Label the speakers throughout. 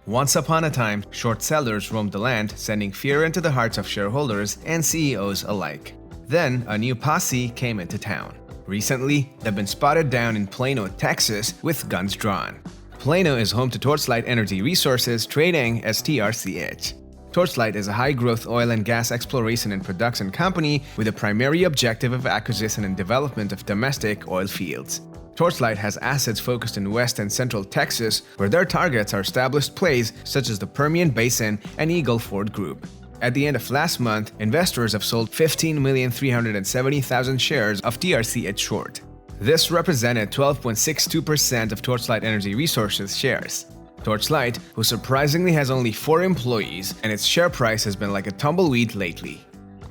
Speaker 1: Once upon a time, short sellers roamed the land, sending fear into the hearts of shareholders and CEOs alike. Then, a new posse came into town. Recently, they've been spotted down in Plano, Texas, with guns drawn. Plano is home to Torchlight Energy Resources, trading as TRCH. Torchlight is a high-growth oil and gas exploration and production company with a primary objective of acquisition and development of domestic oil fields. Torchlight has assets focused in West and Central Texas, where their targets are established plays such as the Permian Basin and Eagle Ford Group. At the end of last month, investors have sold 15,370,000 shares of TRCH short. This represented 12.62% of Torchlight Energy Resources shares. Torchlight, who surprisingly has only 4 employees, and its share price has been like a tumbleweed lately.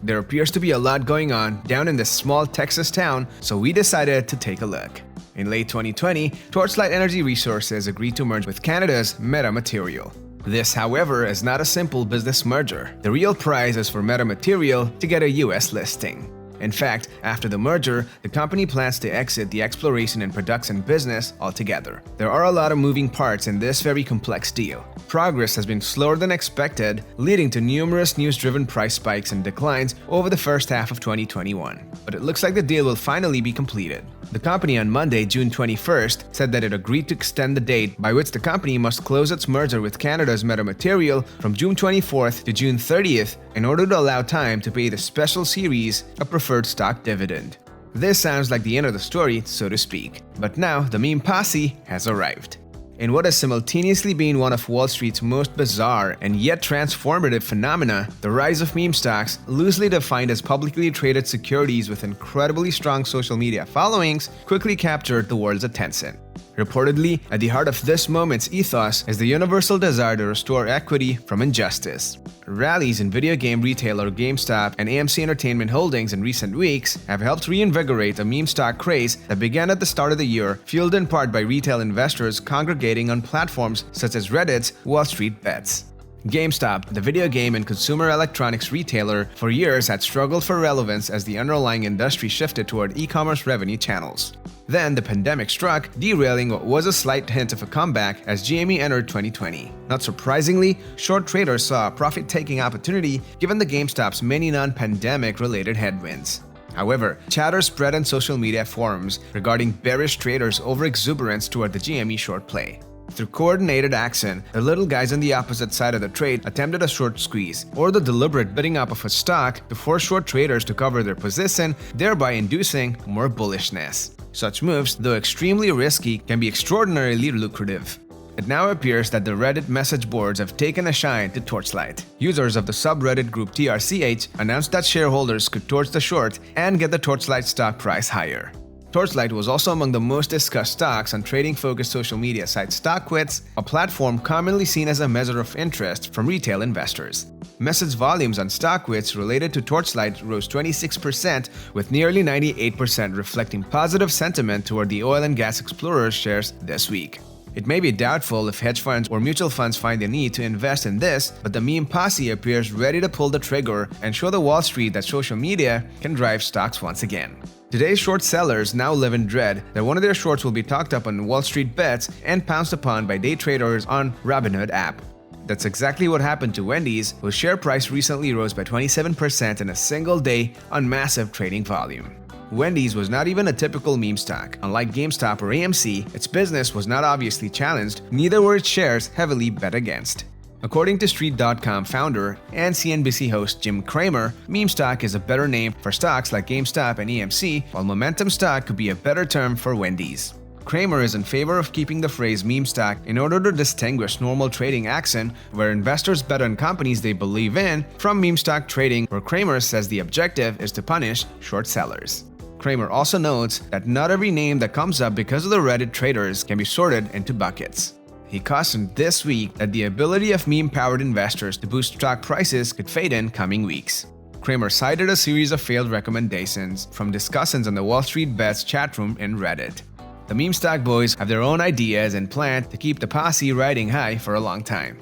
Speaker 1: There appears to be a lot going on down in this small Texas town, so we decided to take a look. In late 2020, Torchlight Energy Resources agreed to merge with Canada's Metamaterial. This, however, is not a simple business merger. The real prize is for Metamaterial to get a US listing. In fact, after the merger, the company plans to exit the exploration and production business altogether. There are a lot of moving parts in this very complex deal. Progress has been slower than expected, leading to numerous news-driven price spikes and declines over the first half of 2021. But it looks like the deal will finally be completed. The company on Monday, June 21st, said that it agreed to extend the date by which the company must close its merger with Canada's Metamaterial from June 24th to June 30th in order to allow time to pay the special series a preferred stock dividend. This sounds like the end of the story, so to speak. But now, the meme posse has arrived. In what has simultaneously been one of Wall Street's most bizarre and yet transformative phenomena, the rise of meme stocks, loosely defined as publicly traded securities with incredibly strong social media followings, quickly captured the world's attention. Reportedly, at the heart of this moment's ethos is the universal desire to restore equity from injustice. Rallies in video game retailer GameStop and AMC Entertainment Holdings in recent weeks have helped reinvigorate a meme stock craze that began at the start of the year, fueled in part by retail investors congregating on platforms such as Reddit's Wall Street Bets. GameStop, the video game and consumer electronics retailer, for years had struggled for relevance as the underlying industry shifted toward e-commerce revenue channels. Then the pandemic struck, derailing what was a slight hint of a comeback as GME entered 2020. Not surprisingly, short traders saw a profit-taking opportunity given the GameStop's many non-pandemic related headwinds. However, chatter spread on social media forums regarding bearish traders' overexuberance toward the GME short play. Through coordinated action, the little guys on the opposite side of the trade attempted a short squeeze, or the deliberate bidding up of a stock to force short traders to cover their position, thereby inducing more bullishness. Such moves, though extremely risky, can be extraordinarily lucrative. It now appears that the Reddit message boards have taken a shine to Torchlight. Users of the subreddit group TRCH announced that shareholders could torch the short and get the Torchlight stock price higher. Torchlight was also among the most discussed stocks on trading-focused social media site StockQuits, a platform commonly seen as a measure of interest from retail investors. Message volumes on StockQuits related to Torchlight rose 26%, with nearly 98% reflecting positive sentiment toward the oil and gas explorers shares this week. It may be doubtful if hedge funds or mutual funds find the need to invest in this, but the meme posse appears ready to pull the trigger and show the Wall Street that social media can drive stocks once again. Today's short sellers now live in dread that one of their shorts will be talked up on Wall Street Bets and pounced upon by day traders on Robinhood app. That's exactly what happened to Wendy's, whose share price recently rose by 27% in a single day on massive trading volume. Wendy's was not even a typical meme stock. Unlike GameStop or AMC, its business was not obviously challenged, neither were its shares heavily bet against. According to Street.com founder and CNBC host Jim Cramer, meme stock is a better name for stocks like GameStop and AMC, while momentum stock could be a better term for Wendy's. Cramer is in favor of keeping the phrase meme stock in order to distinguish normal trading action, where investors bet on companies they believe in, from meme stock trading, where Cramer says the objective is to punish short sellers. Cramer also notes that not every name that comes up because of the Reddit traders can be sorted into buckets. He cautioned this week that the ability of meme-powered investors to boost stock prices could fade in coming weeks. Cramer cited a series of failed recommendations from discussions on the Wall Street Bets chatroom in Reddit. The meme stock boys have their own ideas and plan to keep the posse riding high for a long time.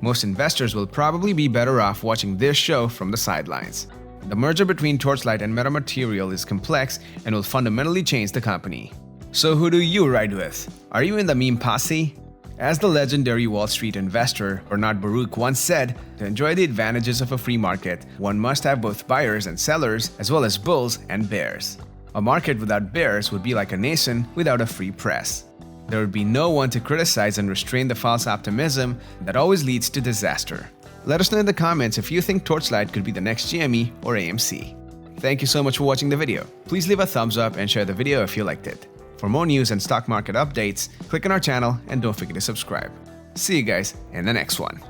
Speaker 1: Most investors will probably be better off watching this show from the sidelines. The merger between Torchlight and Metamaterial is complex and will fundamentally change the company. So who do you ride with? Are you in the meme posse? As the legendary Wall Street investor Bernard Baruch once said, to enjoy the advantages of a free market, one must have both buyers and sellers, as well as bulls and bears. A market without bears would be like a nation without a free press. There would be no one to criticize and restrain the false optimism that always leads to disaster. Let us know in the comments if you think Torchlight could be the next GME or AMC. Thank you so much for watching the video. Please leave a thumbs up and share the video if you liked it. For more news and stock market updates, click on our channel and don't forget to subscribe. See you guys in the next one.